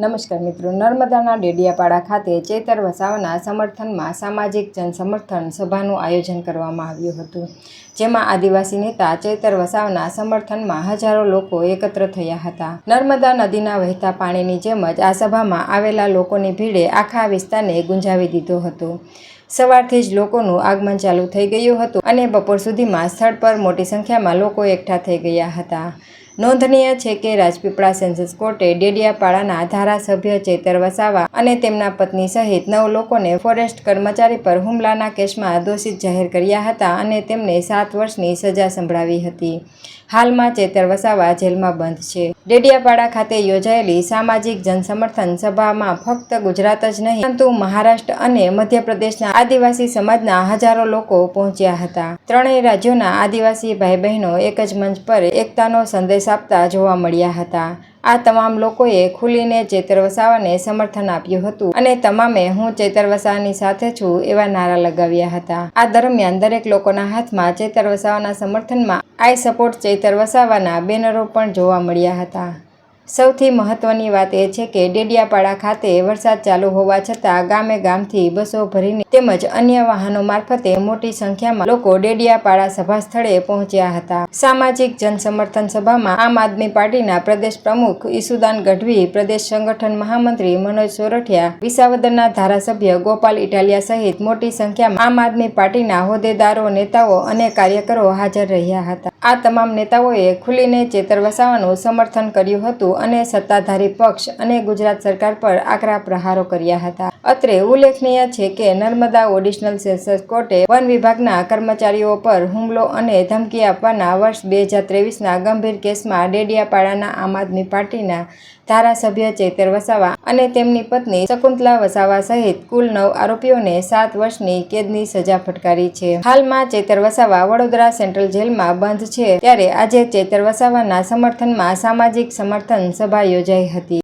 નમસ્કાર મિત્રો, નર્મદાના ડેડિયાપાડા ખાતે ચૈતર વસાવાના સમર્થનમાં સામાજિક જનસમર્થન સભાનું આયોજન કરવામાં આવ્યું હતું, જેમાં આદિવાસી નેતા ચૈતર વસાવાના સમર્થનમાં હજારો લોકો એકત્ર થયા હતા. નર્મદા નદીના વહેતા પાણીની જેમ જ આ સભામાં આવેલા લોકોની ભીડે આખા વિસ્તારને ગુંજાવી દીધો હતો. સવારથી જ લોકોનું આગમન ચાલુ થઈ ગયું હતું અને બપોર સુધીમાં સ્થળ પર મોટી સંખ્યામાં લોકો એકઠા થઈ ગયા હતા. નોંધનીય છે કે રાજપીપળા સેશન્સ કોર્ટે ડેડિયાપાડાના ધારાસભ્ય ચૈતર વસાવા અને તેમના પત્ની સહિત 9 લોકોને ફોરેસ્ટ કર્મચારી પર હુમલાના કેસમાં દોષિત જાહેર કર્યા હતા અને તેમને 7 વર્ષની સજા સંભળાવી હતી. હાલમાં ચૈતર વસાવા જેલમાં બંધ છે. ડેડિયાપાડા ખાતે યોજાયેલી સામાજિક જનસમર્થન સભામાં ફક્ત ગુજરાત જ નહીં પરંતુ મહારાષ્ટ્ર અને મધ્યપ્રદેશના આદિવાસી સમાજના હજારો લોકો પહોંચ્યા હતા. ત્રણેય રાજ્યોના આદિવાસી ભાઈ બહેનો એક જ મંચ પર એકતાનો સંદેશ આપતા જોવા મળ્યા હતા. આ તમામ લોકોએ ખુલીને ચૈતર વસાવાને સમર્થન આપ્યું હતું અને તમામે "હું ચૈતર વસાવાની સાથે છું" એવા નારા લગાવ્યા હતા. આ દરમિયાન દરેક લોકોના હાથમાં ચૈતર વસાવાના સમર્થનમાં "આઈ સપોર્ટ ચૈતર વસાવાના" બેનરો પણ જોવા મળ્યા હતા. સૌથી મહત્વની વાત એ છે કે ડેડિયાપાડા ખાતે વરસાદ ચાલુ હોવા છતાં ગામે ગામથી બસો ભરીને તેમજ અન્ય વાહનો મારફતે મોટી સંખ્યામાં લોકો ડેડિયાપાડા સભા સ્થળે પહોંચ્યા હતા. સામાજિક જનસમર્થન સભામાં આમ આદમી પાર્ટીના પ્રદેશ પ્રમુખ ઈસુદાન ગઢવી, પ્રદેશ સંગઠન મહામંત્રી મનોજ સોરઠિયા, વિસાવદરના ધારાસભ્ય ગોપાલ ઇટાલિયા સહિત મોટી સંખ્યામાં આમ આદમી પાર્ટીના હોદ્દેદારો, નેતાઓ અને કાર્યકરો હાજર રહ્યા હતા. આ તમામ નેતાઓએ ખુલીને ચૈતર વસાવાનું સમર્થન કર્યું હતું અને સત્તાધારી પક્ષ અને ગુજરાત સરકાર પર આકરા પ્રહારો કર્યા હતા. અત્રે ઉલ્લેખનીય છે કે નર્મદા એડિશનલ સેશન્સ કોર્ટે વન વિભાગના કર્મચારીઓ પર હુમલો અને ધમકી આપવાના વર્ષ 2023ના ગંભીર કેસમાં ડેડિયાપાડાના આમ આદમી પાર્ટીના ધારાસભ્ય ચૈતર વસાવા અને તેમની પત્ની શકુંતલા વસાવા સહિત કુલ 9 આરોપીઓને 7 વર્ષની કેદની સજા ફટકારી છે. હાલમાં ચૈતર વસાવા વડોદરા સેન્ટ્રલ જેલમાં બંધ છે, ત્યારે આજે ચૈતર વસાવાના સમર્થનમાં સામાજિક સમર્થન સભા યોજાઈ હતી.